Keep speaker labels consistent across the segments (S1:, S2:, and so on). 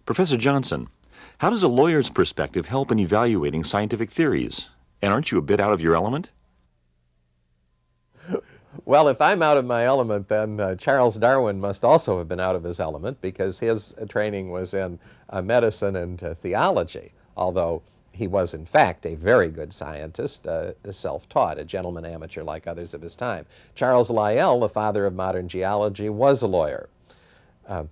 S1: Professor Johnson, how does a lawyer's perspective help in evaluating scientific theories? And aren't you a bit out of your element?
S2: Well, if I'm out of my element, then Charles Darwin must also have been out of his element because his training was in medicine and theology, although he was, in fact, a very good scientist, self-taught, a gentleman amateur like others of his time. Charles Lyell, the father of modern geology, was a lawyer. The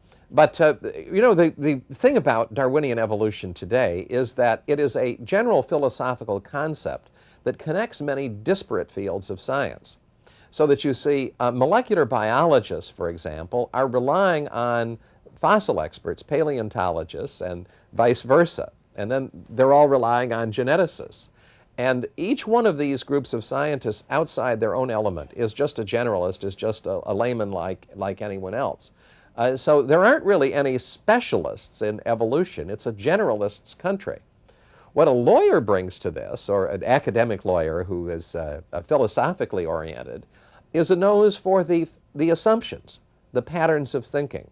S2: thing about Darwinian evolution today is that it is a general philosophical concept that connects many disparate fields of science. So that you see, molecular biologists, for example, are relying on fossil experts, paleontologists, and vice versa. And then they're all relying on geneticists. And each one of these groups of scientists outside their own element is just a generalist, is just a layman like anyone else. So there aren't really any specialists in evolution. It's a generalist's country. What a lawyer brings to this, or an academic lawyer who is philosophically oriented, is a nose for the assumptions, the patterns of thinking,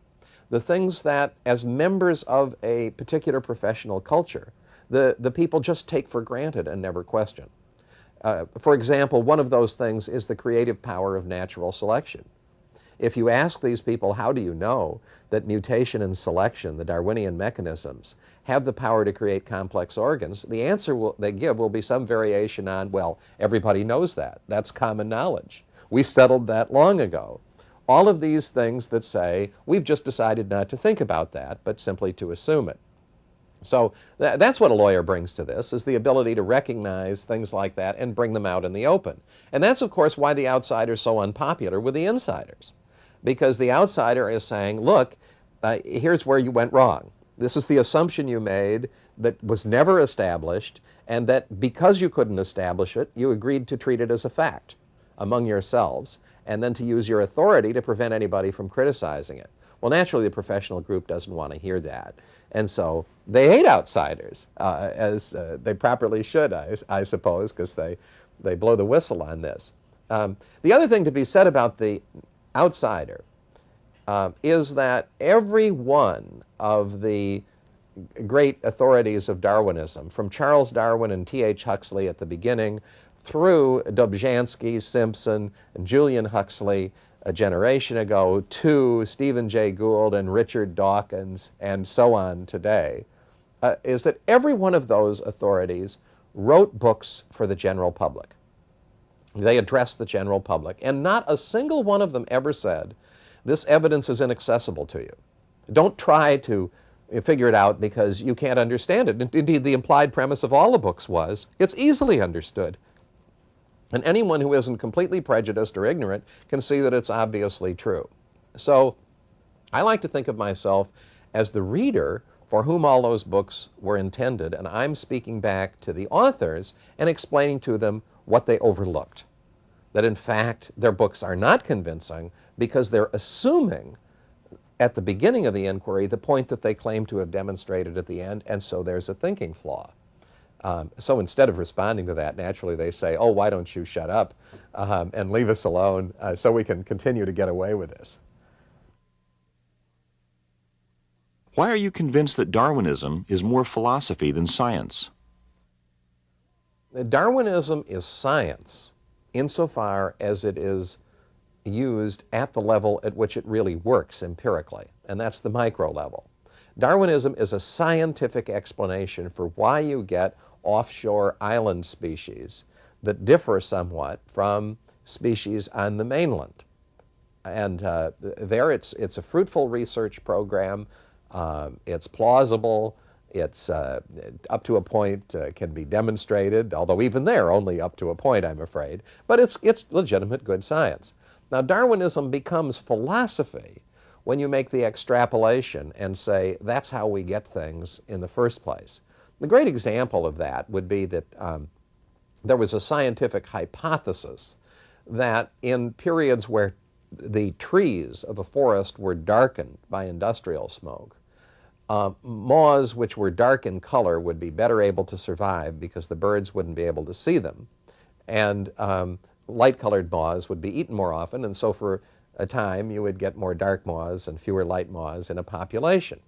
S2: the things that, as members of a particular professional culture, the people just take for granted and never question. For example, one of those things is the creative power of natural selection. If you ask these people, how do you know that mutation and selection, the Darwinian mechanisms, have the power to create complex organs, the answer they give will be some variation on, well, everybody knows that. That's common knowledge. We settled that long ago. All of these things that say, we've just decided not to think about that, but simply to assume it. So that's what a lawyer brings to this, is the ability to recognize things like that and bring them out in the open. And that's, of course, why the outsider is so unpopular with the insiders. Because the outsider is saying, look, here's where you went wrong. This is the assumption you made that was never established, and that because you couldn't establish it, you agreed to treat it as a fact among yourselves, and then to use your authority to prevent anybody from criticizing it. Well, naturally, the professional group doesn't want to hear that. And so they hate outsiders, as they properly should, I suppose, because they blow the whistle on this. The other thing to be said about the outsider is that every one of the great authorities of Darwinism, from Charles Darwin and T.H. Huxley at the beginning, through Dobzhansky, Simpson, and Julian Huxley a generation ago, to Stephen Jay Gould and Richard Dawkins, and so on today, is that every one of those authorities wrote books for the general public. They addressed the general public, and not a single one of them ever said, this evidence is inaccessible to you. Don't try to figure it out because you can't understand it. Indeed, the implied premise of all the books was, it's easily understood. And anyone who isn't completely prejudiced or ignorant can see that it's obviously true. So I like to think of myself as the reader for whom all those books were intended, and I'm speaking back to the authors and explaining to them what they overlooked. That in fact, their books are not convincing because they're assuming at the beginning of the inquiry the point that they claim to have demonstrated at the end, and so there's a thinking flaw. So instead of responding to that, naturally they say, oh, why don't you shut up and leave us alone so we can continue to get away with this.
S1: Why are you convinced that Darwinism is more philosophy than science?
S2: Darwinism is science insofar as it is used at the level at which it really works empirically, and that's the micro level. Darwinism is a scientific explanation for why you get offshore island species that differ somewhat from species on the mainland. And there it's a fruitful research program. It's plausible. It's up to a point can be demonstrated, although even there only up to a point, I'm afraid. But it's legitimate good science. Now, Darwinism becomes philosophy when you make the extrapolation and say that's how we get things in the first place. The great example of that would be that there was a scientific hypothesis that in periods where the trees of a forest were darkened by industrial smoke, moths which were dark in color would be better able to survive because the birds wouldn't be able to see them. And light-colored moths would be eaten more often, and so for a time you would get more dark moths and fewer light moths in a population.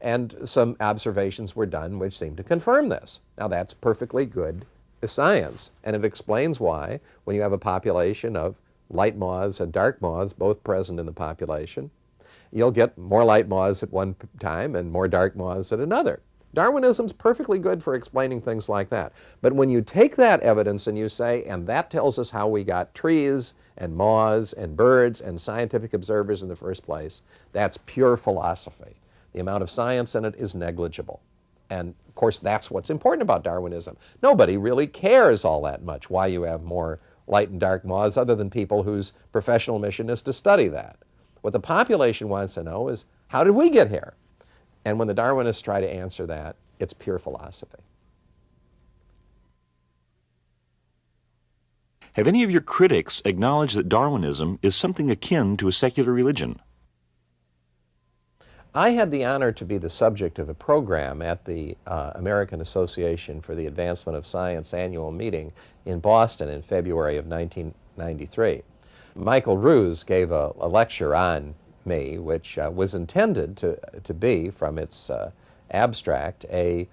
S2: And some observations were done which seem to confirm this. Now, that's perfectly good science, and it explains why, when you have a population of light moths and dark moths both present in the population, you'll get more light moths at one time and more dark moths at another. Darwinism's perfectly good for explaining things like that. But when you take that evidence and you say, and that tells us how we got trees and moths and birds and scientific observers in the first place, that's pure philosophy. The amount of science in it is negligible. And of course, that's what's important about Darwinism. Nobody really cares all that much why you have more light and dark moths, other than people whose professional mission is to study that. What the population wants to know is, how did we get here? And when the Darwinists try to answer that, it's pure philosophy.
S1: Have any of your critics acknowledged that Darwinism is something akin to a secular religion?
S2: I had the honor to be the subject of a program at the American Association for the Advancement of Science annual meeting in Boston in February of 1993. Michael Ruse gave a lecture on me, which was intended to be, from its abstract, an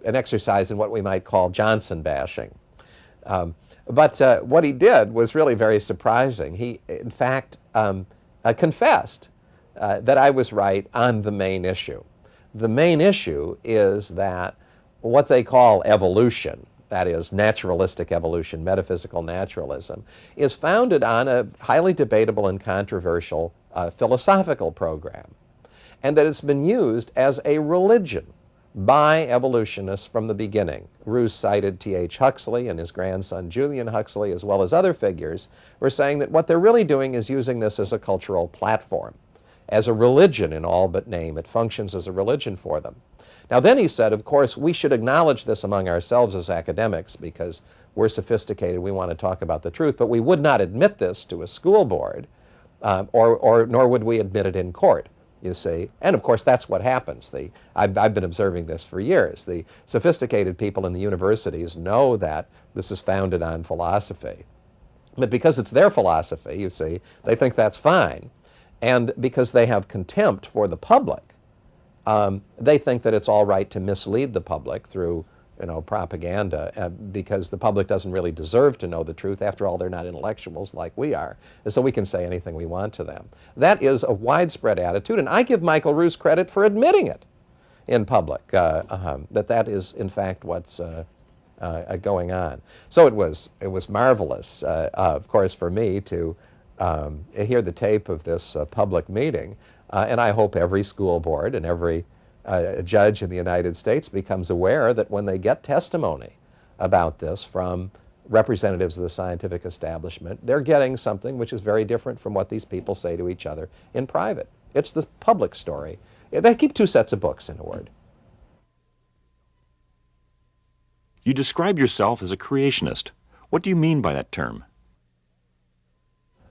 S2: exercise in what we might call Johnson bashing. But what he did was really very surprising. He, in fact, confessed that I was right on the main issue. The main issue is that what they call evolution, that is naturalistic evolution, metaphysical naturalism, is founded on a highly debatable and controversial philosophical program, and that it's been used as a religion by evolutionists from the beginning. Ruse cited T.H. Huxley and his grandson Julian Huxley, as well as other figures, were saying that what they're really doing is using this as a cultural platform, as a religion in all but name. It functions as a religion for them. Now then he said, of course, we should acknowledge this among ourselves as academics because we're sophisticated, we want to talk about the truth, but we would not admit this to a school board, nor would we admit it in court, you see. And of course that's what happens. I've been observing this for years. The sophisticated people in the universities know that this is founded on philosophy. But because it's their philosophy, you see, they think that's fine. And because they have contempt for the public, they think that it's all right to mislead the public through, propaganda, because the public doesn't really deserve to know the truth. After all, they're not intellectuals like we are, and so we can say anything we want to them. That is a widespread attitude, and I give Michael Ruse credit for admitting it in public, that is, in fact, what's going on. So it was marvelous, of course, for me to hear the tape of this public meeting, and I hope every school board and every judge in the United States becomes aware that when they get testimony about this from representatives of the scientific establishment, they're getting something which is very different from what these people say to each other in private. It's the public story. They keep two sets of books, in a word.
S1: You describe yourself as a creationist. What do you mean by that term?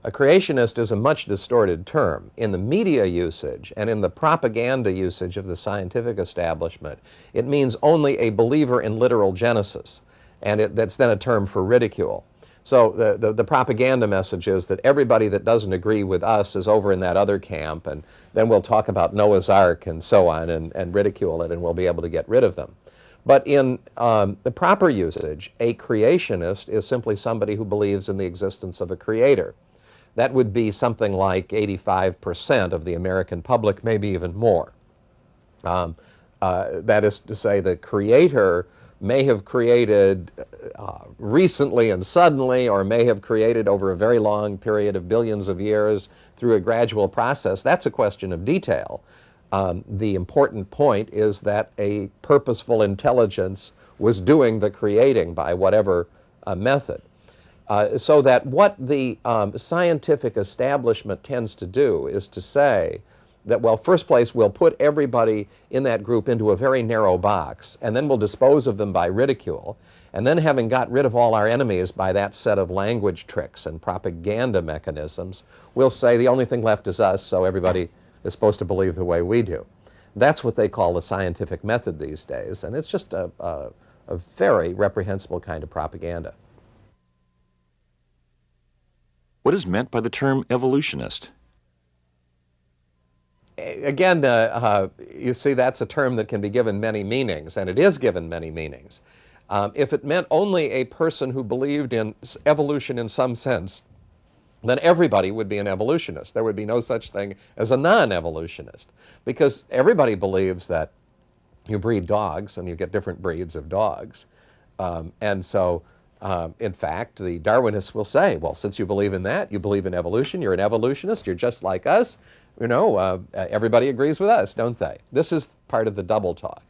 S2: A creationist is a much distorted term. In the media usage and in the propaganda usage of the scientific establishment, it means only a believer in literal Genesis, and that's then a term for ridicule. So the propaganda message is that everybody that doesn't agree with us is over in that other camp, and then we'll talk about Noah's Ark and so on and ridicule it, and we'll be able to get rid of them. But in the proper usage, a creationist is simply somebody who believes in the existence of a creator. That would be something like 85% of the American public, maybe even more. That is to say, the creator may have created recently and suddenly, or may have created over a very long period of billions of years through a gradual process. That's a question of detail. The important point is that a purposeful intelligence was doing the creating by whatever method. So that what the scientific establishment tends to do is to say that, well, first place, we'll put everybody in that group into a very narrow box, and then we'll dispose of them by ridicule, and then having got rid of all our enemies by that set of language tricks and propaganda mechanisms, we'll say the only thing left is us, so everybody is supposed to believe the way we do. That's what they call the scientific method these days, and it's just a very reprehensible kind of propaganda.
S1: What is meant by the term evolutionist?
S2: Again, you see, that's a term that can be given many meanings, and it is given many meanings. If it meant only a person who believed in evolution in some sense, then everybody would be an evolutionist. There would be no such thing as a non-evolutionist, because everybody believes that you breed dogs and you get different breeds of dogs. And so, in fact, the Darwinists will say, well, since you believe in that, you believe in evolution, you're an evolutionist, you're just like us, everybody agrees with us, don't they? This is part of the double talk.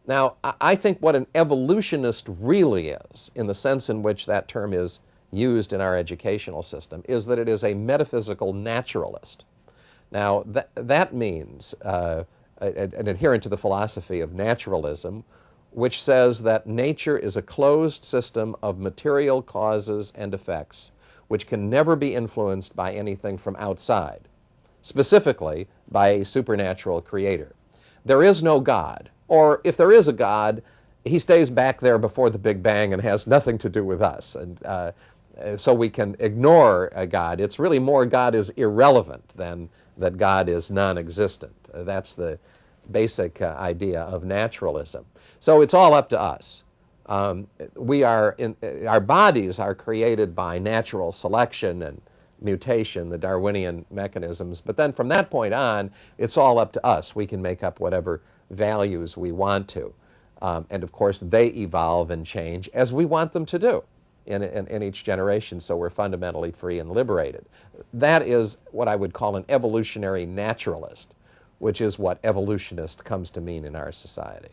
S2: Now, I think what an evolutionist really is, in the sense in which that term is used in our educational system, is that it is a metaphysical naturalist. Now, that means an adherent to the philosophy of naturalism, which says that nature is a closed system of material causes and effects which can never be influenced by anything from outside, specifically by a supernatural creator. There is no God, or if there is a God, he stays back there before the Big Bang and has nothing to do with us. And so we can ignore a God. It's really more God is irrelevant than that God is non-existent. That's the basic idea of naturalism. So it's all up to us. Our bodies are created by natural selection and mutation, the Darwinian mechanisms, but then from that point on, it's all up to us. We can make up whatever values we want to. And of course, they evolve and change as we want them to do in each generation, so we're fundamentally free and liberated. That is what I would call an evolutionary naturalist, which is what evolutionist comes to mean in our society.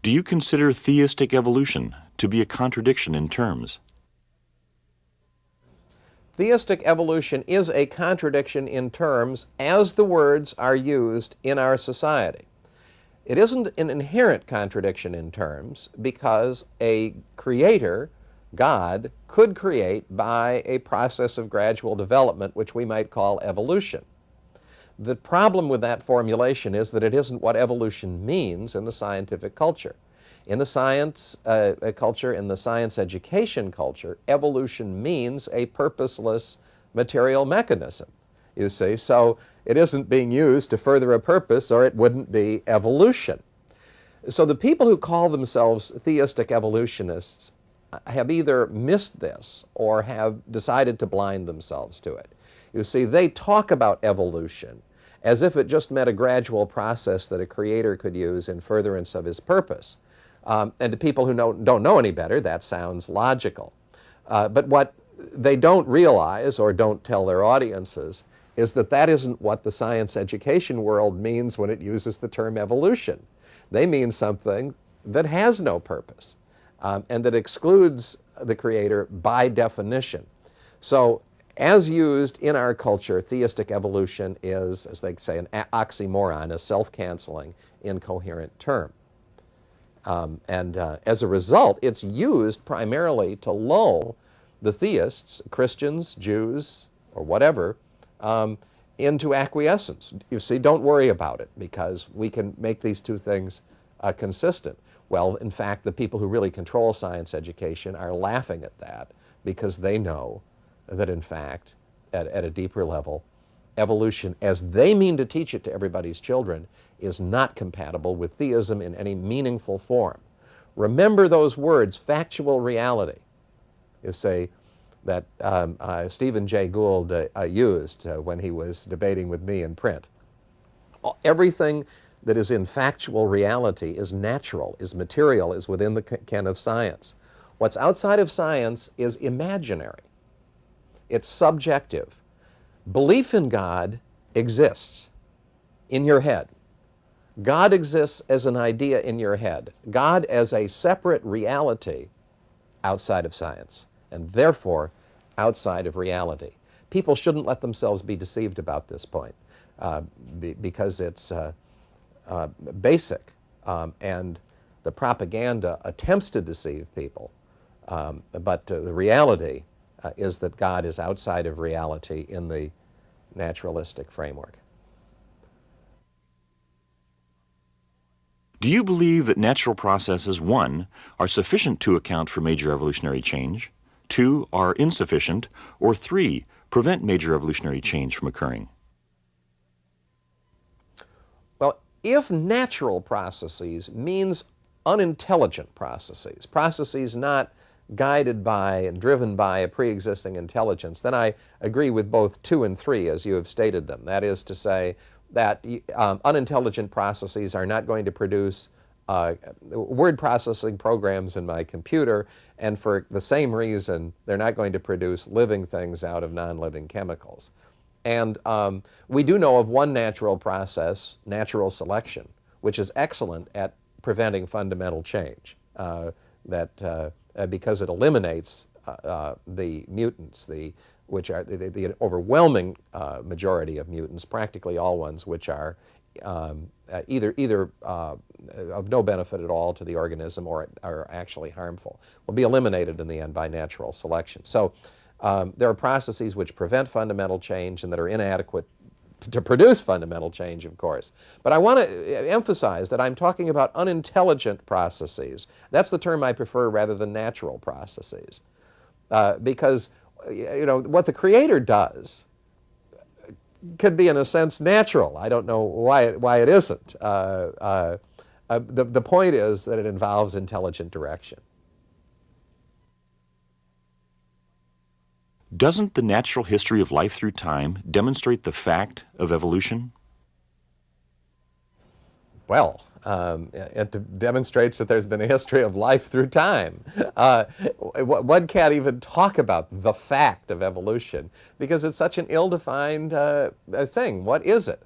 S1: Do you consider theistic evolution to be a contradiction in terms?
S2: Theistic evolution is a contradiction in terms as the words are used in our society. It isn't an inherent contradiction in terms because a creator, God, could create by a process of gradual development, which we might call evolution. The problem with that formulation is that it isn't what evolution means in the scientific culture. In the science culture, in the science education culture, evolution means a purposeless material mechanism, you see. So it isn't being used to further a purpose, or it wouldn't be evolution. So the people who call themselves theistic evolutionists have either missed this or have decided to blind themselves to it. You see, they talk about evolution as if it just meant a gradual process that a creator could use in furtherance of his purpose. And to people who don't know any better, that sounds logical. But what they don't realize or don't tell their audiences is that that isn't what the science education world means when it uses the term evolution. They mean something that has no purpose and that excludes the creator by definition. So as used in our culture, theistic evolution is, as they say, an oxymoron, a self-canceling, incoherent term. As a result, it's used primarily to lull the theists, Christians, Jews, or whatever, into acquiescence. You see, don't worry about it because we can make these two things consistent. Well, in fact, the people who really control science education are laughing at that because they know that, in fact, at a deeper level, evolution, as they mean to teach it to everybody's children, is not compatible with theism in any meaningful form. Remember those words, factual reality. You say that Stephen Jay Gould used when he was debating with me in print. Everything that is in factual reality is natural, is material, is within the ken of science. What's outside of science is imaginary. It's subjective. Belief in God exists in your head. God exists as an idea in your head. God as a separate reality outside of science, and therefore outside of reality. People shouldn't let themselves be deceived about this point because it's basic, and the propaganda attempts to deceive people, but the reality is that God is outside of reality in the naturalistic framework.
S1: Do you believe that natural processes, 1, are sufficient to account for major evolutionary change, 2, are insufficient, or 3, prevent major evolutionary change from occurring?
S2: Well, if natural processes means unintelligent processes, processes not guided by and driven by a pre-existing intelligence, then I agree with both 2 and 3 as you have stated them. That is to say that unintelligent processes are not going to produce word processing programs in my computer, and for the same reason, they're not going to produce living things out of non-living chemicals. And we do know of one natural process, natural selection, which is excellent at preventing fundamental change, because it eliminates the mutants, which are the overwhelming majority of mutants, practically all ones which are either of no benefit at all to the organism or are actually harmful, will be eliminated in the end by natural selection. So there are processes which prevent fundamental change and that are inadequate to produce fundamental change, of course. But I want to emphasize that I'm talking about unintelligent processes. That's the term I prefer rather than natural processes. Because what the Creator does could be, in a sense, natural. I don't know why it isn't. The point is that it involves intelligent direction.
S1: Doesn't the natural history of life through time demonstrate the fact of evolution?
S2: Well, it demonstrates that there's been a history of life through time. One can't even talk about the fact of evolution because it's such an ill-defined thing. What is it?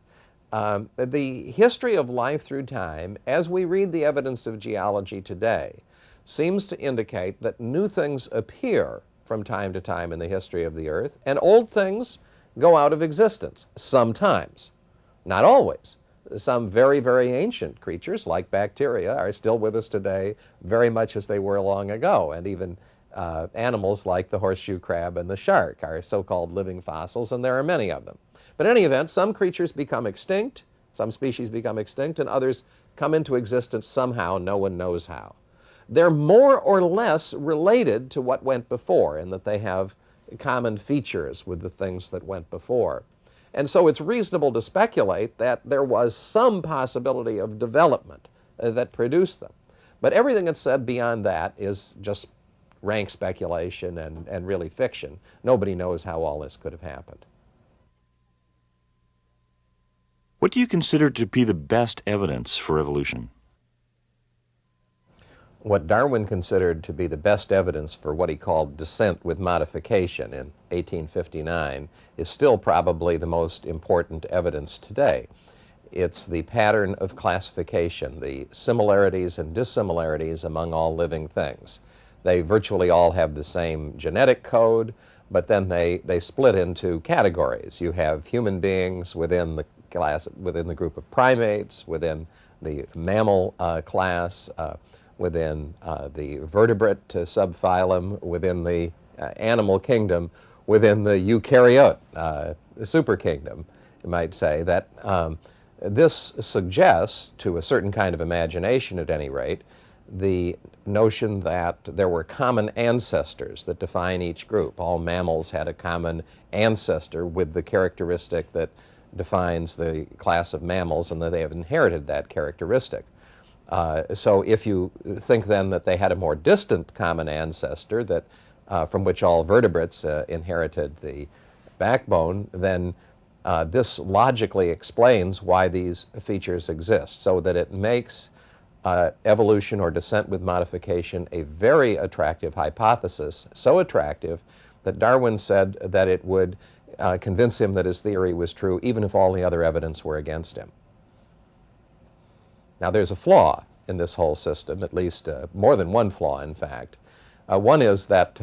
S2: The history of life through time, as we read the evidence of geology today, seems to indicate that new things appear from time to time in the history of the Earth, and old things go out of existence, sometimes, not always. Some very, very ancient creatures, like bacteria, are still with us today very much as they were long ago, and even animals like the horseshoe crab and the shark are so-called living fossils, and there are many of them. But in any event, some creatures become extinct, some species become extinct, and others come into existence somehow, no one knows how. They're more or less related to what went before in that they have common features with the things that went before. And so it's reasonable to speculate that there was some possibility of development that produced them. But everything that's said beyond that is just rank speculation and really fiction. Nobody knows how all this could have happened.
S1: What do you consider to be the best evidence for evolution?
S2: What Darwin considered to be the best evidence for what he called descent with modification in 1859 is still probably the most important evidence today. It's the pattern of classification, the similarities and dissimilarities among all living things. They virtually all have the same genetic code, but then they split into categories. You have human beings within the class, within the group of primates, within the mammal class, within the vertebrate subphylum, within the animal kingdom, within the eukaryote superkingdom, you might say, that this suggests, to a certain kind of imagination at any rate, the notion that there were common ancestors that define each group. All mammals had a common ancestor with the characteristic that defines the class of mammals, and that they have inherited that characteristic. So if you think then that they had a more distant common ancestor that from which all vertebrates inherited the backbone, then this logically explains why these features exist, so that it makes evolution or descent with modification a very attractive hypothesis, so attractive that Darwin said that it would convince him that his theory was true even if all the other evidence were against him. Now, there's a flaw in this whole system, at least more than one flaw, in fact. One is that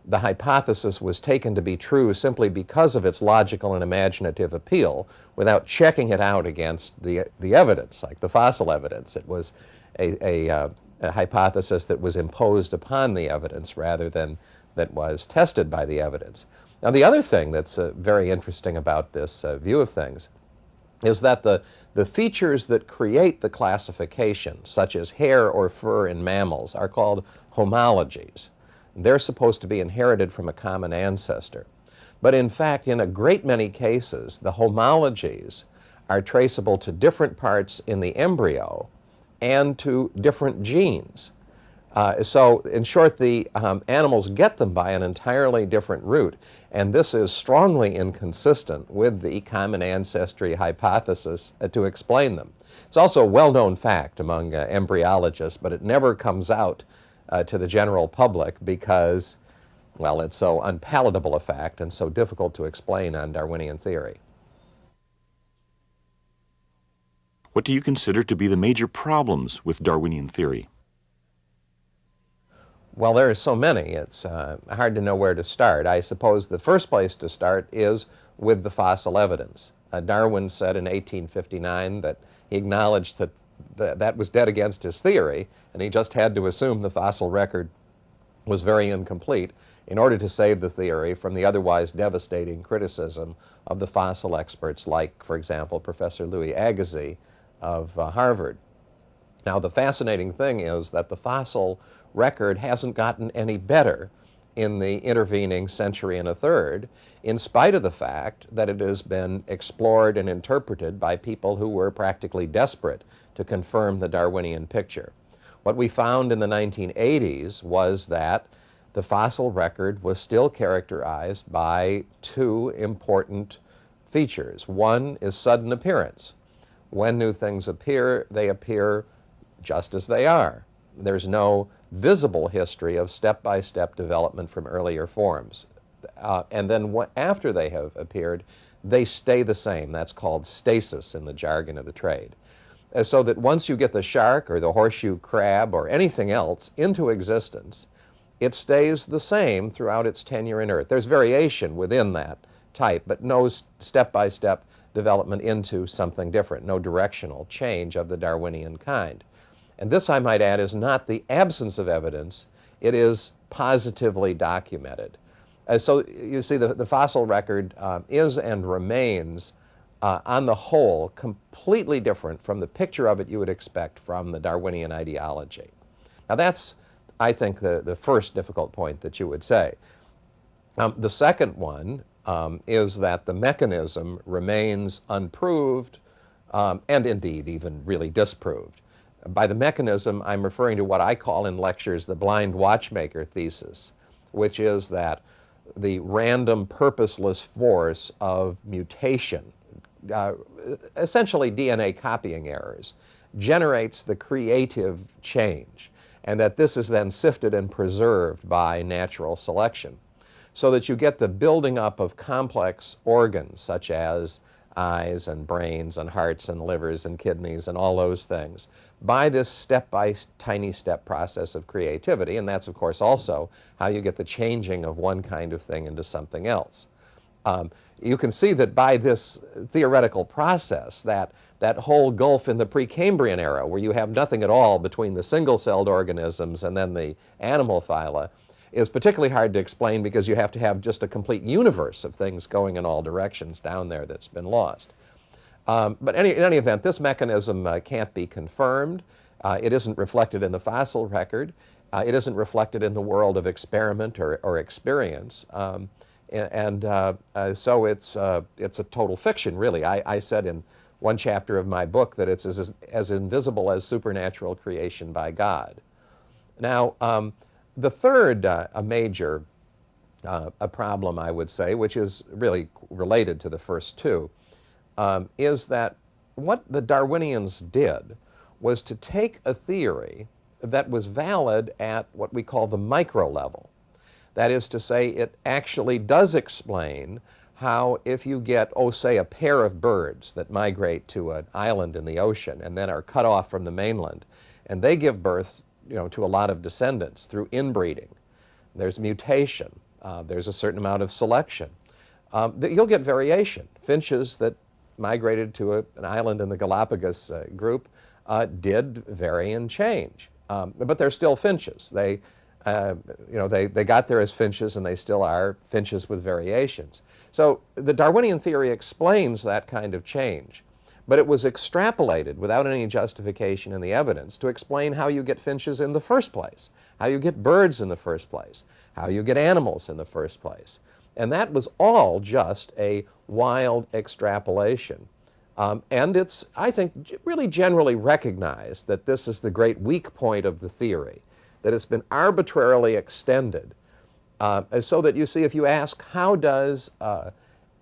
S2: the hypothesis was taken to be true simply because of its logical and imaginative appeal without checking it out against the evidence, like the fossil evidence. It was a hypothesis that was imposed upon the evidence rather than that was tested by the evidence. Now, the other thing that's very interesting about this view of things is that the features that create the classification, such as hair or fur in mammals, are called homologies. They're supposed to be inherited from a common ancestor. But in fact, in a great many cases, the homologies are traceable to different parts in the embryo and to different genes. So in short, the animals get them by an entirely different route, and this is strongly inconsistent with the common ancestry hypothesis to explain them. It's also a well-known fact among embryologists, but it never comes out to the general public because, well, it's so unpalatable a fact and so difficult to explain on Darwinian theory.
S1: What do you consider to be the major problems with Darwinian theory?
S2: Well, there are so many, it's hard to know where to start. I suppose the first place to start is with the fossil evidence. Darwin said in 1859 that he acknowledged that that was dead against his theory, and he just had to assume the fossil record was very incomplete in order to save the theory from the otherwise devastating criticism of the fossil experts like, for example, Professor Louis Agassiz of Harvard. Now, the fascinating thing is that the fossil record hasn't gotten any better in the intervening century and a third, in spite of the fact that it has been explored and interpreted by people who were practically desperate to confirm the Darwinian picture. What we found in the 1980s was that the fossil record was still characterized by two important features. One is sudden appearance. When new things appear, they appear just as they are. There's no visible history of step-by-step development from earlier forms. And then after they have appeared, they stay the same. That's called stasis in the jargon of the trade. So that once you get the shark or the horseshoe crab or anything else into existence, it stays the same throughout its tenure in Earth. There's variation within that type, but no step-by-step development into something different, no directional change of the Darwinian kind. And this, I might add, is not the absence of evidence, it is positively documented. So you see the fossil record is and remains, on the whole, completely different from the picture of it you would expect from the Darwinian ideology. Now that's, I think, the first difficult point that you would say. The second one is that the mechanism remains unproved and indeed even really disproved. By the mechanism, I'm referring to what I call in lectures the blind watchmaker thesis, which is that the random purposeless force of mutation, essentially DNA copying errors, generates the creative change, and that this is then sifted and preserved by natural selection, so that you get the building up of complex organs such as eyes and brains and hearts and livers and kidneys and all those things by this tiny step process of creativity. And that's, of course, also how you get the changing of one kind of thing into something else. You can see that by this theoretical process, that whole gulf in the Precambrian era, where you have nothing at all between the single-celled organisms and then the animal phyla, is particularly hard to explain because you have to have just a complete universe of things going in all directions down there that's been lost. But in any event, this mechanism can't be confirmed. It isn't reflected in the fossil record. It isn't reflected in the world of experiment or experience. So it's a total fiction, really. I said in one chapter of my book that it's as invisible as supernatural creation by God. Now, the third a major a problem, I would say, which is really related to the first two, is that what the Darwinians did was to take a theory that was valid at what we call the micro level. That is to say, it actually does explain how if you get, oh, say, a pair of birds that migrate to an island in the ocean and then are cut off from the mainland, and they give birth, to a lot of descendants through inbreeding. There's mutation. There's a certain amount of selection. You'll get variation. Finches that migrated to an island in the Galapagos group did vary and change, but they're still finches. They got there as finches, and they still are finches with variations. So the Darwinian theory explains that kind of change, but it was extrapolated without any justification in the evidence to explain how you get finches in the first place, how you get birds in the first place, how you get animals in the first place. And that was all just a wild extrapolation. And it's, I think, really generally recognized that this is the great weak point of the theory, that it's been arbitrarily extended. So that you see, if you ask, how does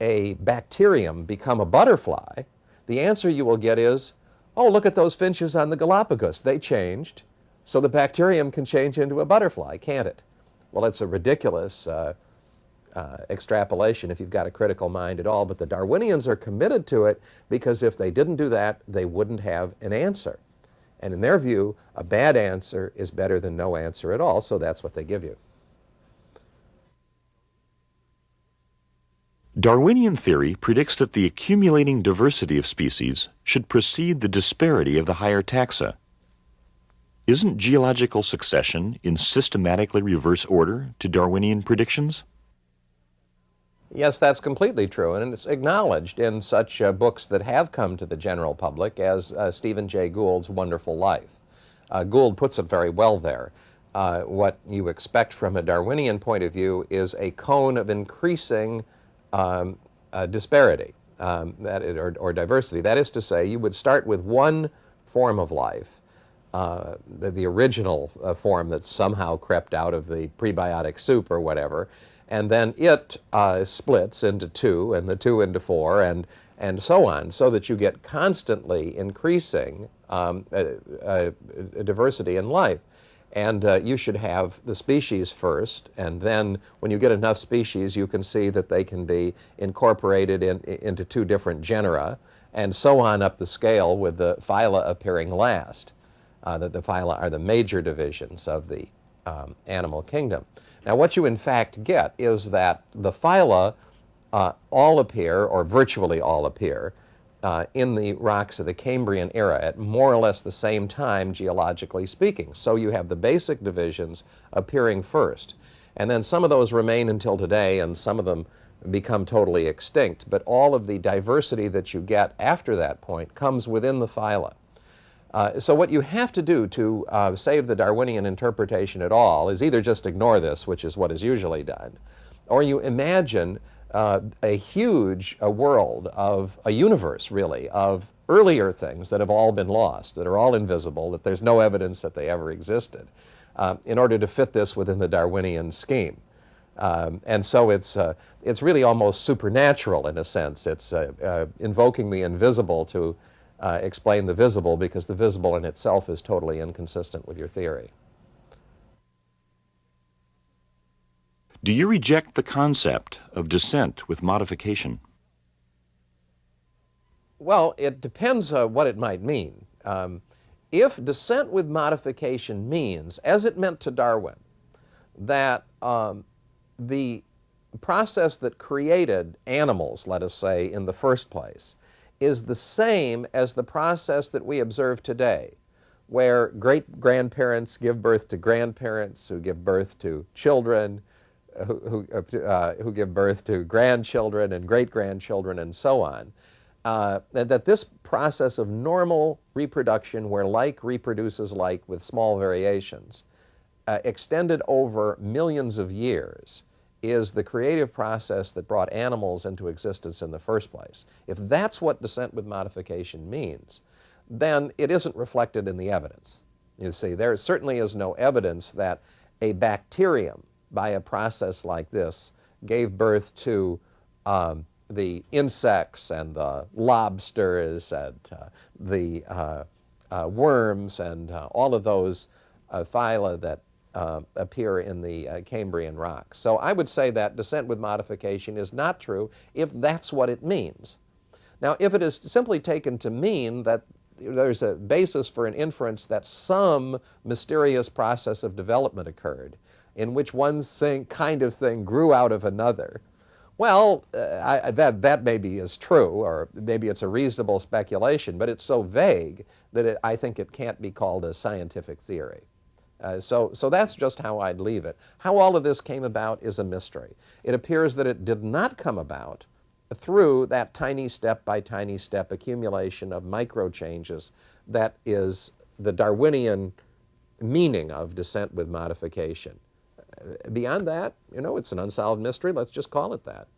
S2: a bacterium become a butterfly? The answer you will get is, oh, look at those finches on the Galapagos. They changed, so the bacterium can change into a butterfly, can't it? Well, it's a ridiculous extrapolation if you've got a critical mind at all, but the Darwinians are committed to it because if they didn't do that, they wouldn't have an answer. And in their view, a bad answer is better than no answer at all, so that's what they give you.
S1: Darwinian theory predicts that the accumulating diversity of species should precede the disparity of the higher taxa. Isn't geological succession in systematically reverse order to Darwinian predictions?
S2: Yes, that's completely true, and it's acknowledged in such books that have come to the general public as Stephen Jay Gould's Wonderful Life. Gould puts it very well there. What you expect from a Darwinian point of view is a cone of increasing disparity or diversity. That is to say, you would start with one form of life, the original form that somehow crept out of the prebiotic soup or whatever, and then it splits into two, and the two into four, and so on, so that you get constantly increasing diversity in life. And you should have the species first, and then when you get enough species, you can see that they can be incorporated into two different genera, and so on up the scale, with the phyla appearing last. That the phyla are the major divisions of the animal kingdom. Now, what you in fact get is that the phyla all appear, or virtually all appear, in the rocks of the Cambrian era at more or less the same time, geologically speaking. So you have the basic divisions appearing first, and then some of those remain until today, and some of them become totally extinct. But all of the diversity that you get after that point comes within the phyla. So what you have to do to save the Darwinian interpretation at all is either just ignore this, which is what is usually done, or you imagine a huge world of a universe, really, of earlier things that have all been lost, that are all invisible, that there's no evidence that they ever existed, in order to fit this within the Darwinian scheme. And so it's really almost supernatural in a sense. It's invoking the invisible to explain the visible, because the visible in itself is totally inconsistent with your theory.
S1: Do you reject the concept of descent with modification?
S2: Well, it depends what it might mean. If descent with modification means, as it meant to Darwin, that the process that created animals, let us say, in the first place, is the same as the process that we observe today, where great-grandparents give birth to grandparents, who give birth to children, who give birth to grandchildren and great-grandchildren and so on, that this process of normal reproduction, where like reproduces like with small variations, extended over millions of years, is the creative process that brought animals into existence in the first place. If that's what descent with modification means, then it isn't reflected in the evidence. You see, there certainly is no evidence that a bacterium, by a process like this, gave birth to the insects and the lobsters and the worms and all of those phyla that appear in the Cambrian rocks. So I would say that descent with modification is not true if that's what it means. Now, if it is simply taken to mean that there's a basis for an inference that some mysterious process of development occurred, in which one kind of thing grew out of another, well, that maybe is true, or maybe it's a reasonable speculation, but it's so vague that I think it can't be called a scientific theory. So that's just how I'd leave it. How all of this came about is a mystery. It appears that it did not come about through that tiny step by tiny step accumulation of micro changes that is the Darwinian meaning of descent with modification. beyond that, it's an unsolved mystery. Let's just call it that.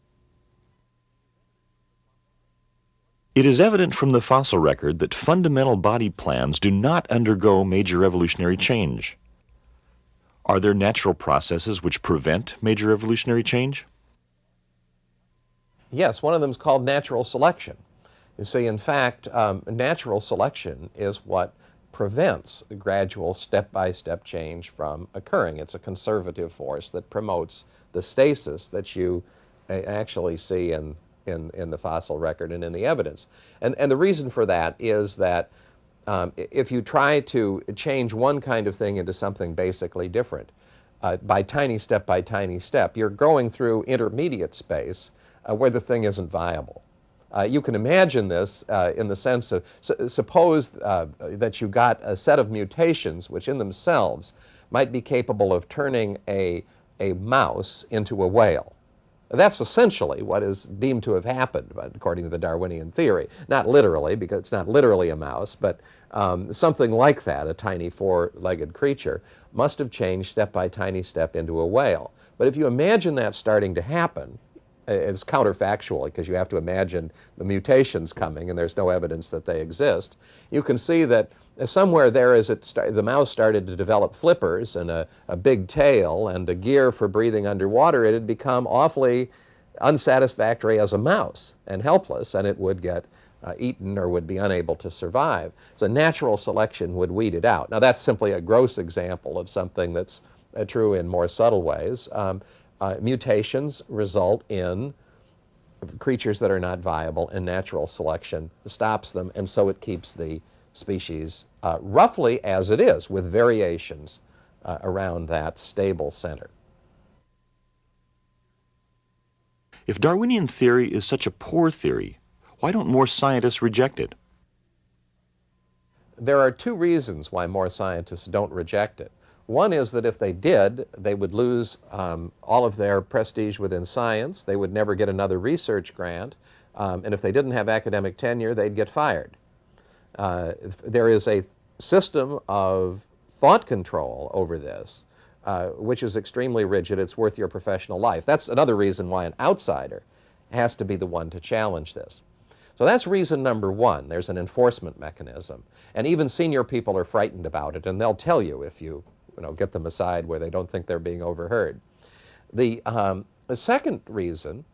S1: It is evident from the fossil record that fundamental body plans do not undergo major evolutionary change. Are there natural processes which prevent major evolutionary change?
S2: Yes, one of them is called natural selection. You see, in fact, natural selection is what prevents gradual step-by-step change from occurring. It's a conservative force that promotes the stasis that you actually see in the fossil record and in the evidence. And the reason for that is that if you try to change one kind of thing into something basically different, by tiny step, you're going through intermediate space where the thing isn't viable. You can imagine this in the sense of, suppose that you got a set of mutations which in themselves might be capable of turning a mouse into a whale. That's essentially what is deemed to have happened, according to the Darwinian theory. Not literally, because it's not literally a mouse, but something like that, a tiny four-legged creature, must have changed step by tiny step into a whale. But if you imagine that starting to happen, it's counterfactual because you have to imagine the mutations coming and there's no evidence that they exist. You can see that somewhere there as the mouse started to develop flippers and a big tail and a gear for breathing underwater, it had become awfully unsatisfactory as a mouse and helpless, and it would get eaten or would be unable to survive. So natural selection would weed it out. Now that's simply a gross example of something that's true in more subtle ways. Mutations result in creatures that are not viable, and natural selection stops them, and so it keeps the species roughly as it is, with variations around that stable center.
S1: If Darwinian theory is such a poor theory, why don't more scientists reject it?
S2: There are two reasons why more scientists don't reject it. One is that if they did, they would lose all of their prestige within science. They would never get another research grant. And if they didn't have academic tenure, they'd get fired. There is a system of thought control over this, which is extremely rigid. It's worth your professional life. That's another reason why an outsider has to be the one to challenge this. So that's reason number one. There's an enforcement mechanism. And even senior people are frightened about it, and they'll tell you if you get them aside where they don't think they're being overheard. The second reason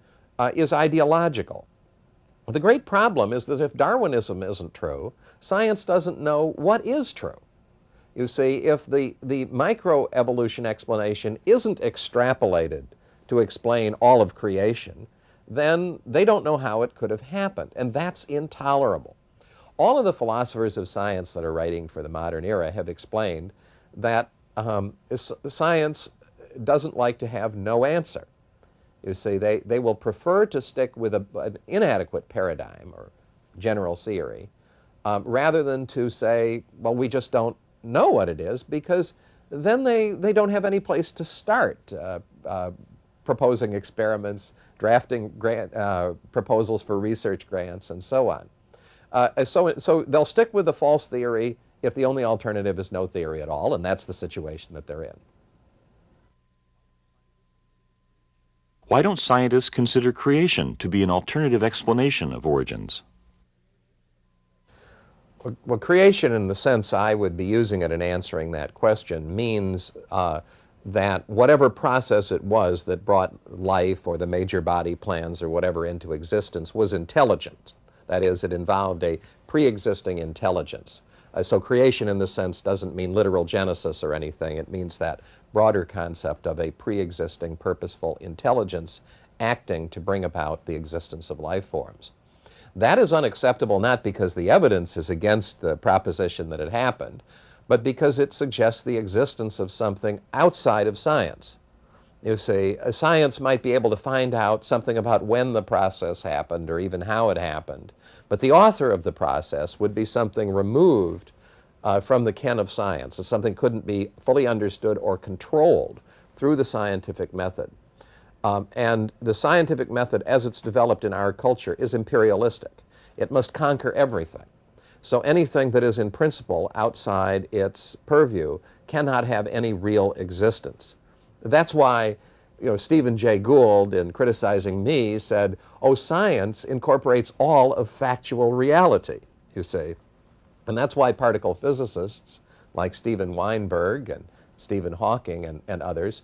S2: is ideological. The great problem is that if Darwinism isn't true, science doesn't know what is true. You see, if the microevolution explanation isn't extrapolated to explain all of creation, then they don't know how it could have happened, and that's intolerable. All of the philosophers of science that are writing for the modern era have explained that science doesn't like to have no answer. You see, they will prefer to stick with an inadequate paradigm or general theory rather than to say, well, we just don't know what it is, because then they don't have any place to start proposing experiments, drafting proposals for research grants, and so on. So they'll stick with the false theory if the only alternative is no theory at all, and that's the situation that they're in.
S1: Why don't scientists consider creation to be an alternative explanation of origins?
S2: Well, creation, in the sense I would be using it in answering that question, means that whatever process it was that brought life or the major body plans or whatever into existence was intelligent. That is, it involved a pre-existing intelligence. So creation in this sense doesn't mean literal genesis or anything. It means that broader concept of a pre-existing purposeful intelligence acting to bring about the existence of life forms. That is unacceptable not because the evidence is against the proposition that it happened, but because it suggests the existence of something outside of science. You see, science might be able to find out something about when the process happened or even how it happened, but the author of the process would be something removed from the ken of science. So something couldn't be fully understood or controlled through the scientific method. And the scientific method, as it's developed in our culture, is imperialistic. It must conquer everything. So anything that is in principle outside its purview cannot have any real existence. That's why, Stephen Jay Gould, in criticizing me, said, oh, science incorporates all of factual reality, you see. And that's why particle physicists like Steven Weinberg and Stephen Hawking and others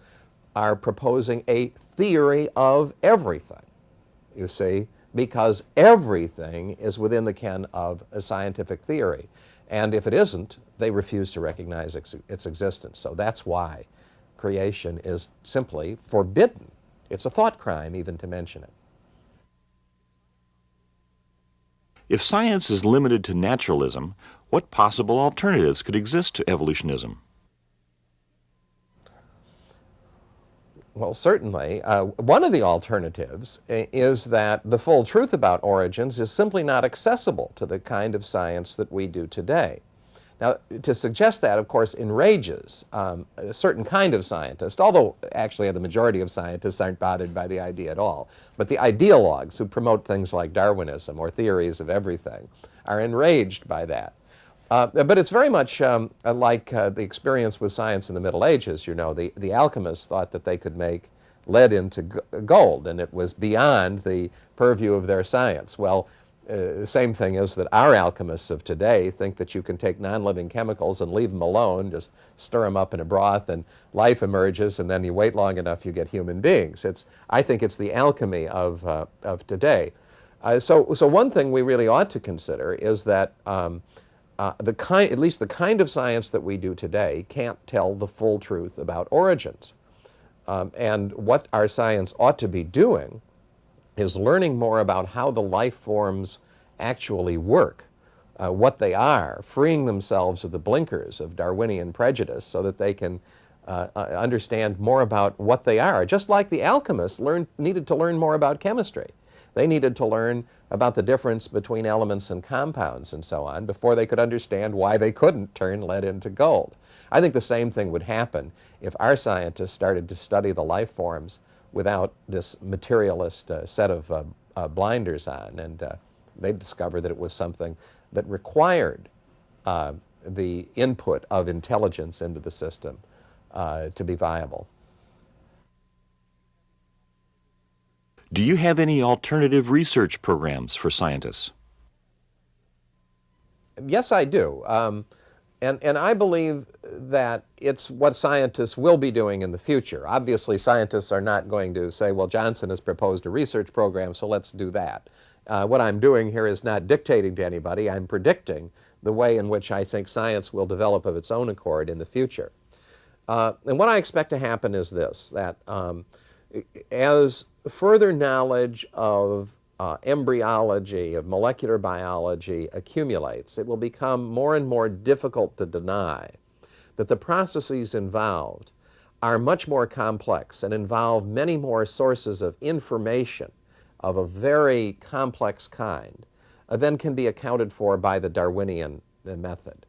S2: are proposing a theory of everything, you see, because everything is within the ken of a scientific theory. And if it isn't, they refuse to recognize its existence. So that's why creation is simply forbidden. It's a thought crime even to mention it.
S1: If science is limited to naturalism, what possible alternatives could exist to evolutionism?
S2: Well, certainly. One of the alternatives is that the full truth about origins is simply not accessible to the kind of science that we do today. Now, to suggest that, of course, enrages a certain kind of scientist, although actually the majority of scientists aren't bothered by the idea at all. But the ideologues who promote things like Darwinism or theories of everything are enraged by that. But it's very much like the experience with science in the Middle Ages. The alchemists thought that they could make lead into gold, and it was beyond the purview of their science. Well, the same thing is that our alchemists of today think that you can take non-living chemicals and leave them alone, just stir them up in a broth, and life emerges, and then you wait long enough, you get human beings. I think it's the alchemy of today. So one thing we really ought to consider is that at least the kind of science that we do today can't tell the full truth about origins. And what our science ought to be doing is learning more about how the life forms actually work, what they are, freeing themselves of the blinkers of Darwinian prejudice so that they can understand more about what they are. Just like the alchemists needed to learn more about chemistry. They needed to learn about the difference between elements and compounds and so on before they could understand why they couldn't turn lead into gold. I think the same thing would happen if our scientists started to study the life forms without this materialist set of blinders on, and they'd discover that it was something that required the input of intelligence into the system to be viable.
S1: Do you have any alternative research programs for scientists?
S2: Yes, I do. And I believe that it's what scientists will be doing in the future. Obviously, scientists are not going to say, well, Johnson has proposed a research program, so let's do that. What I'm doing here is not dictating to anybody. I'm predicting the way in which I think science will develop of its own accord in the future. And what I expect to happen is this, that as further knowledge of embryology, of molecular biology accumulates, it will become more and more difficult to deny that the processes involved are much more complex and involve many more sources of information of a very complex kind than can be accounted for by the Darwinian method.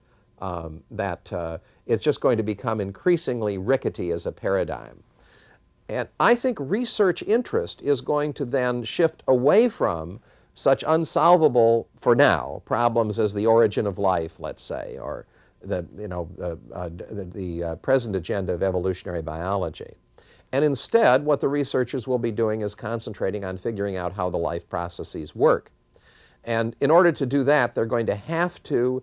S2: That it's just going to become increasingly rickety as a paradigm. And I think research interest is going to then shift away from such unsolvable, for now, problems as the origin of life, let's say, or the present agenda of evolutionary biology. And instead, what the researchers will be doing is concentrating on figuring out how the life processes work. And in order to do that, they're going to have to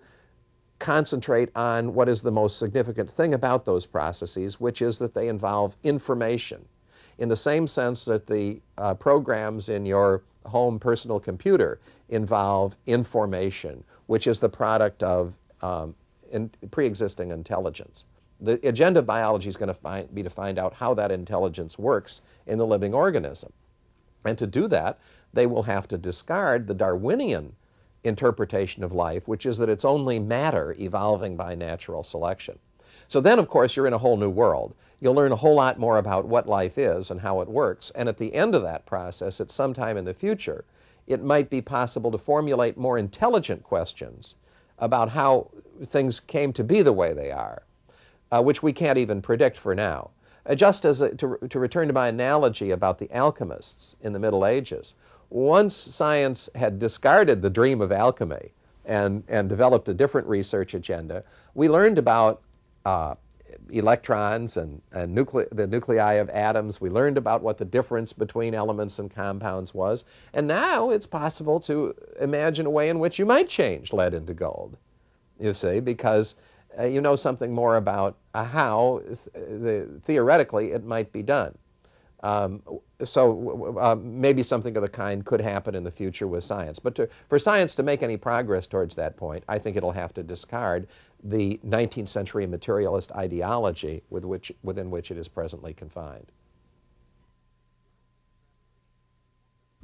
S2: concentrate on what is the most significant thing about those processes, which is that they involve information, in the same sense that the programs in your home personal computer involve information, which is the product of pre-existing intelligence. The agenda of biology is going to be to find out how that intelligence works in the living organism. And to do that, they will have to discard the Darwinian interpretation of life, which is that it's only matter evolving by natural selection. So then, of course, you're in a whole new world. You'll learn a whole lot more about what life is and how it works. And at the end of that process, at some time in the future, it might be possible to formulate more intelligent questions about how things came to be the way they are, which we can't even predict for now. Just as to return to my analogy about the alchemists in the Middle Ages, once science had discarded the dream of alchemy and developed a different research agenda, we learned about electrons and the nuclei of atoms. We learned about what the difference between elements and compounds was. And now it's possible to imagine a way in which you might change lead into gold, you see, because you know something more about how theoretically it might be done. Maybe something of the kind could happen in the future with science. But for science to make any progress towards that point, I think it'll have to discard the 19th century materialist ideology within which it is presently confined.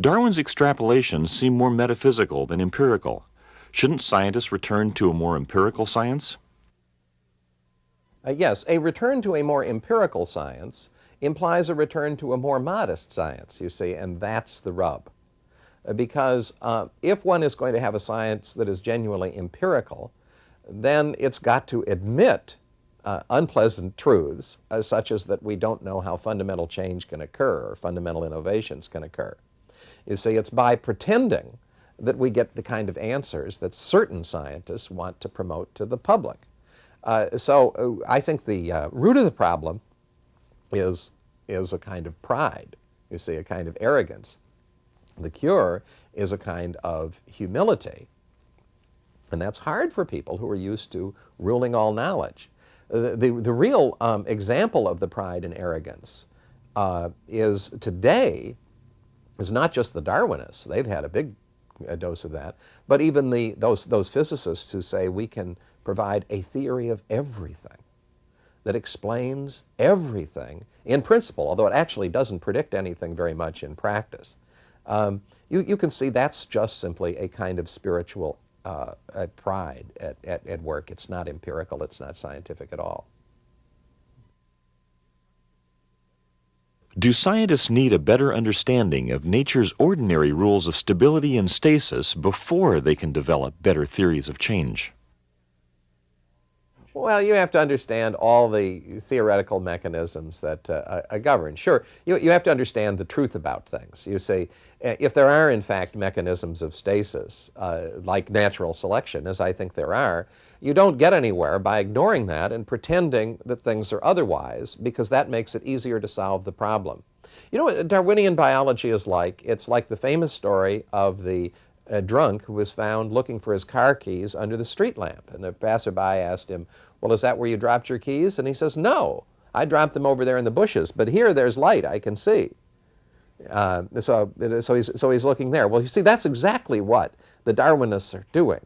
S1: Darwin's extrapolations seem more metaphysical than empirical. Shouldn't scientists return to a more empirical science?
S2: Yes, a return to a more empirical science implies a return to a more modest science, you see, and that's the rub. Because if one is going to have a science that is genuinely empirical, then it's got to admit unpleasant truths, such as that we don't know how fundamental change can occur or fundamental innovations can occur. You see, it's by pretending that we get the kind of answers that certain scientists want to promote to the public. So I think the root of the problem is a kind of pride, you see, a kind of arrogance. The cure is a kind of humility. And that's hard for people who are used to ruling all knowledge. The real example of the pride and arrogance is today is not just the Darwinists. They've had a big dose of that, but even those physicists who say we can provide a theory of everything that explains everything in principle, although it actually doesn't predict anything very much in practice. You can see that's just simply a kind of spiritual pride at work. It's not empirical, it's not scientific at all.
S1: Do scientists need a better understanding of nature's ordinary rules of stability and stasis before they can develop better theories of change?
S2: Well, you have to understand all the theoretical mechanisms that govern. Sure, you have to understand the truth about things. You see, if there are in fact mechanisms of stasis, like natural selection, as I think there are, you don't get anywhere by ignoring that and pretending that things are otherwise, because that makes it easier to solve the problem. You know what Darwinian biology is like? It's like the famous story of the drunk who was found looking for his car keys under the street lamp. And the passerby asked him, well, is that where you dropped your keys? And he says, no, I dropped them over there in the bushes, but here there's light, I can see. So he's looking there. Well, you see, that's exactly what the Darwinists are doing.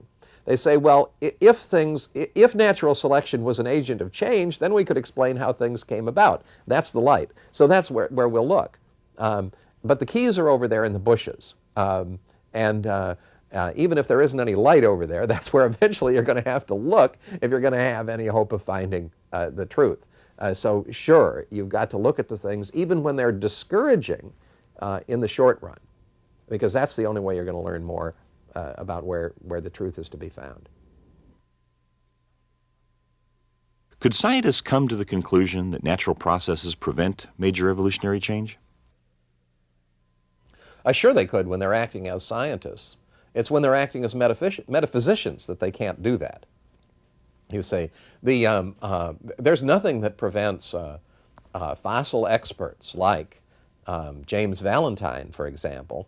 S2: They say, well, if natural selection was an agent of change, then we could explain how things came about. That's the light. So that's where we'll look. But the keys are over there in the bushes. Even if there isn't any light over there, that's where eventually you're going to have to look if you're going to have any hope of finding the truth. So sure, you've got to look at the things even when they're discouraging in the short run, because that's the only way you're going to learn more about where the truth is to be found.
S1: Could scientists come to the conclusion that natural processes prevent major evolutionary change?
S2: Sure they could when they're acting as scientists. It's when they're acting as metaphysicians that they can't do that. You see, there's nothing that prevents fossil experts like James Valentine, for example,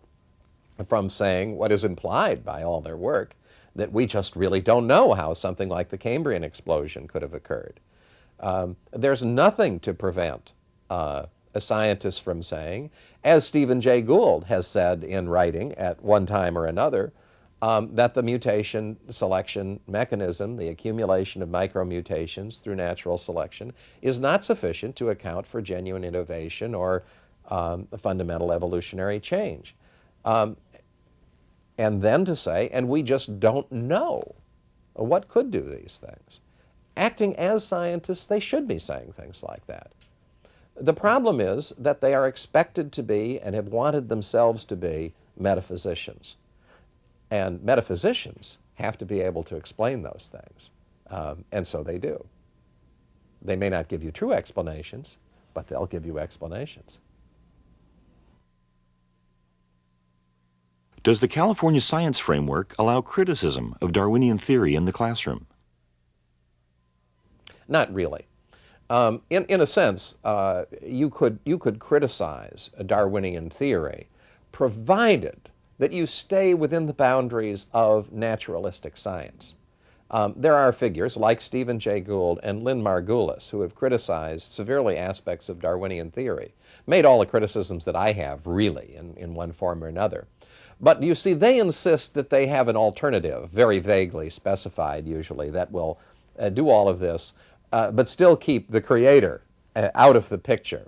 S2: from saying what is implied by all their work, that we just really don't know how something like the Cambrian explosion could have occurred. There's nothing to prevent a scientist from saying, as Stephen Jay Gould has said in writing at one time or another, that the mutation selection mechanism, the accumulation of micromutations through natural selection, is not sufficient to account for genuine innovation or fundamental evolutionary change. And then to say, and we just don't know what could do these things. Acting as scientists, they should be saying things like that. The problem is that they are expected to be, and have wanted themselves to be, metaphysicians. And metaphysicians have to be able to explain those things. And so they do. They may not give you true explanations, but they'll give you explanations.
S1: Does the California Science Framework allow criticism of Darwinian theory in the classroom?
S2: Not really. In a sense, you could criticize a Darwinian theory, provided that you stay within the boundaries of naturalistic science. There are figures like Stephen Jay Gould and Lynn Margulis who have criticized severely aspects of Darwinian theory, made all the criticisms that I have, really, in one form or another. But you see, they insist that they have an alternative, very vaguely specified usually, that will do all of this, but still keep the creator out of the picture.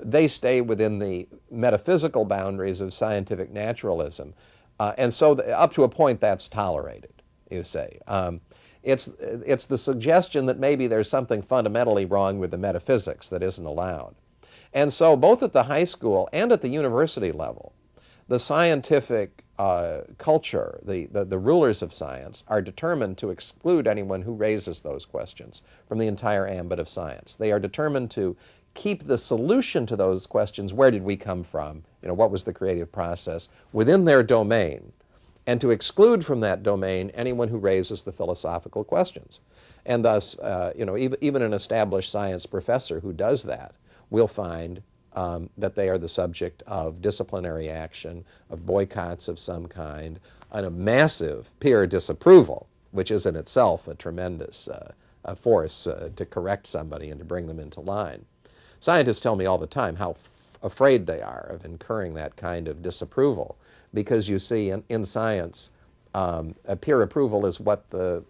S2: They stay within the metaphysical boundaries of scientific naturalism, and so up to a point that's tolerated, you say. It's the suggestion that maybe there's something fundamentally wrong with the metaphysics that isn't allowed. And so both at the high school and at the university level, the scientific culture, the rulers of science, are determined to exclude anyone who raises those questions from the entire ambit of science. They are determined to keep the solution to those questions, where did we come from, what was the creative process, within their domain, and to exclude from that domain anyone who raises the philosophical questions. And thus, even an established science professor who does that will find that they are the subject of disciplinary action, of boycotts of some kind, and a massive peer disapproval, which is in itself a tremendous force to correct somebody and to bring them into line. Scientists tell me all the time how afraid they are of incurring that kind of disapproval, because you see, in science, peer approval is what the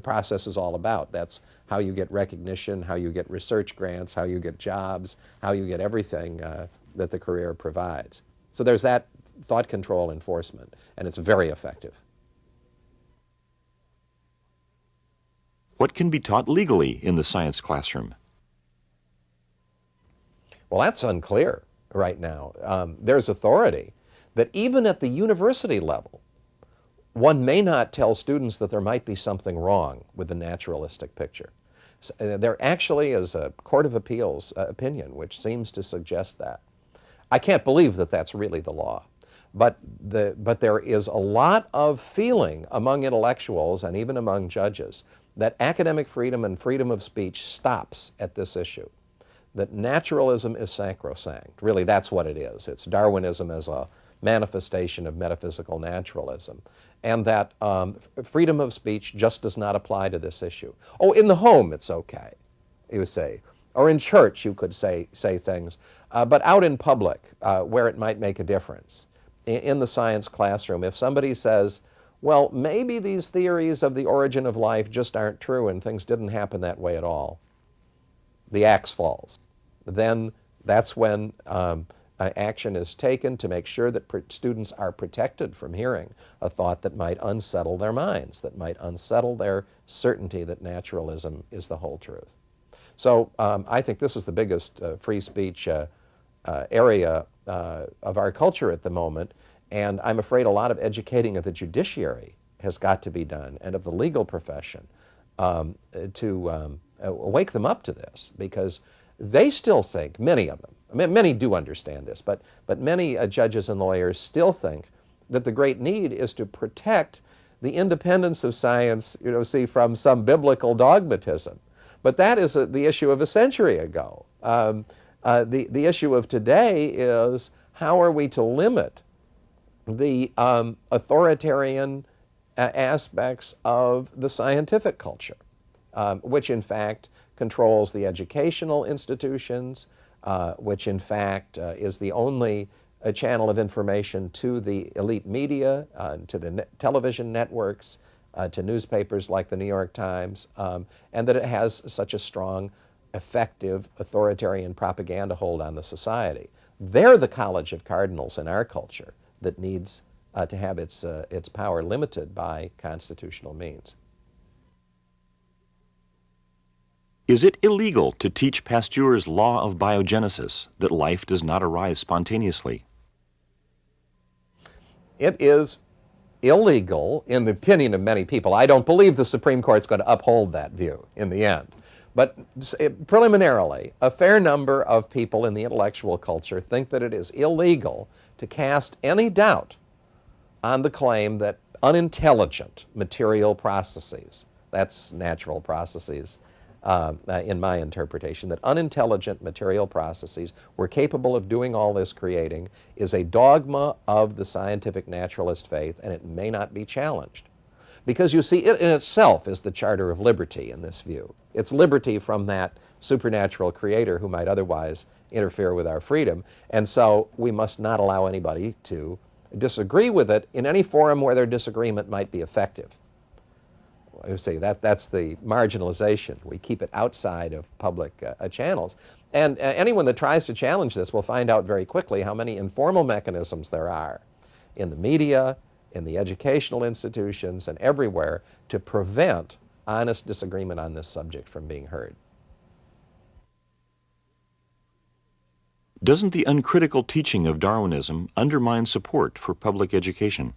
S2: process is all about. That's how you get recognition, how you get research grants, how you get jobs, how you get everything that the career provides. So there's that thought control enforcement, and it's very effective.
S1: What can be taught legally in the science classroom?
S2: Well, that's unclear right now. There's authority that even at the university level, one may not tell students that there might be something wrong with the naturalistic picture. There actually is a Court of Appeals opinion which seems to suggest that. I can't believe that that's really the law, but there is a lot of feeling among intellectuals and even among judges that academic freedom and freedom of speech stops at this issue, that naturalism is sacrosanct. Really, that's what it is. It's Darwinism as a manifestation of metaphysical naturalism, and that freedom of speech just does not apply to this issue. Oh, in the home it's okay, you say, or in church you could say things, but out in public where it might make a difference. In the science classroom, if somebody says, well, maybe these theories of the origin of life just aren't true and things didn't happen that way at all, the axe falls. Then that's when action is taken to make sure that students are protected from hearing a thought that might unsettle their minds, that might unsettle their certainty that naturalism is the whole truth. So I think this is the biggest free speech area of our culture at the moment, and I'm afraid a lot of educating of the judiciary has got to be done, and of the legal profession, to wake them up to this, because they still think, many of them, I mean, many do understand this, but many judges and lawyers still think that the great need is to protect the independence of science, from some biblical dogmatism. But that is the issue of a century ago. The issue of today is, how are we to limit the authoritarian aspects of the scientific culture, which in fact controls the educational institutions, which in fact is the only channel of information to the elite media, to the television networks, to newspapers like the New York Times, and that it has such a strong, effective, authoritarian propaganda hold on the society. They're the college of cardinals in our culture that needs to have its power limited by constitutional means.
S1: Is it illegal to teach Pasteur's law of biogenesis, that life does not arise spontaneously?
S2: It is illegal in the opinion of many people. I don't believe the Supreme Court's going to uphold that view in the end. But preliminarily, a fair number of people in the intellectual culture think that it is illegal to cast any doubt on the claim that unintelligent material processes, that's natural processes, in my interpretation, that unintelligent material processes were capable of doing all this creating is a dogma of the scientific naturalist faith, and it may not be challenged. Because you see, it in itself is the charter of liberty in this view. It's liberty from that supernatural creator who might otherwise interfere with our freedom, and so we must not allow anybody to disagree with it in any forum where their disagreement might be effective. You see, that's the marginalization. We keep it outside of public channels. And anyone that tries to challenge this will find out very quickly how many informal mechanisms there are in the media, in the educational institutions, and everywhere to prevent honest disagreement on this subject from being heard.
S1: Doesn't the uncritical teaching of Darwinism undermine support for public education?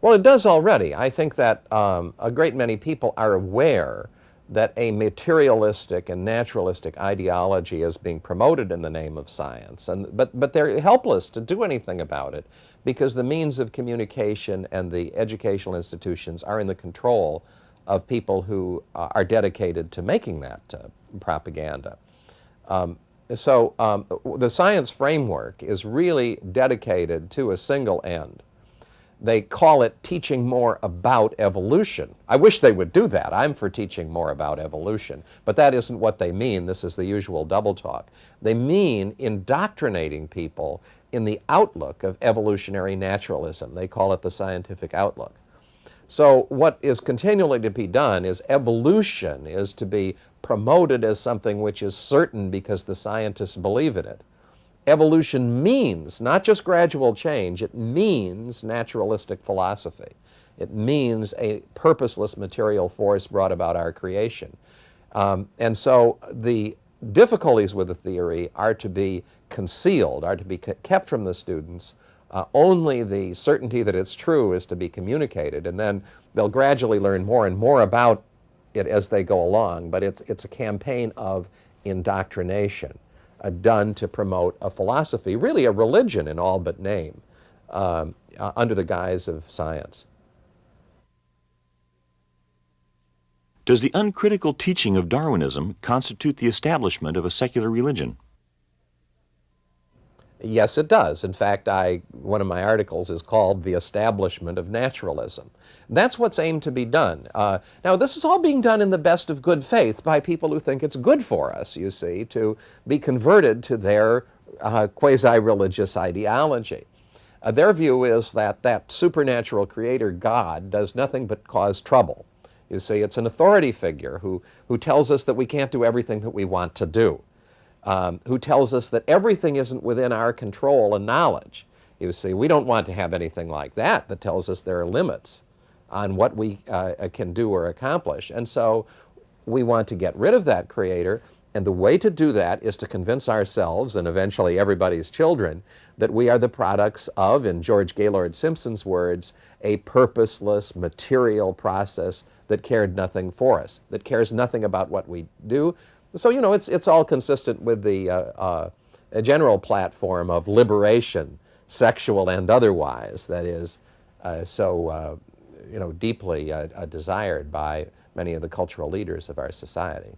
S2: Well, it does already. I think that a great many people are aware that a materialistic and naturalistic ideology is being promoted in the name of science, but they're helpless to do anything about it because the means of communication and the educational institutions are in the control of people who are dedicated to making that propaganda. So the science framework is really dedicated to a single end. They call it teaching more about evolution. I wish they would do that. I'm for teaching more about evolution. But that isn't what they mean. This is the usual double talk. They mean indoctrinating people in the outlook of evolutionary naturalism. They call it the scientific outlook. So what is continually to be done is evolution is to be promoted as something which is certain because the scientists believe in it. Evolution means not just gradual change, it means naturalistic philosophy. It means a purposeless material force brought about our creation. And so the difficulties with the theory are to be concealed, are to be kept from the students. Only the certainty that it's true is to be communicated, and then they'll gradually learn more and more about it as they go along. But it's a campaign of indoctrination done to promote a philosophy, really a religion in all but name, under the guise of science.
S1: Does the uncritical teaching of Darwinism constitute the establishment of a secular religion?
S2: Yes, it does. In fact, one of my articles is called The Establishment of Naturalism. That's what's aimed to be done. Now, this is all being done in the best of good faith by people who think it's good for us, you see, to be converted to their quasi-religious ideology. Their view is that that supernatural creator God does nothing but cause trouble. You see, it's an authority figure who tells us that we can't do everything that we want to do. Who tells us that everything isn't within our control and knowledge. You see, we don't want to have anything like that that tells us there are limits on what we can do or accomplish. And so we want to get rid of that creator, and the way to do that is to convince ourselves, and eventually everybody's children, that we are the products of, in George Gaylord Simpson's words, a purposeless material process that cared nothing for us, that cares nothing about what we do. So, you know, it's all consistent with the general platform of liberation, sexual and otherwise, that is so, you know, deeply desired by many of the cultural leaders of our society.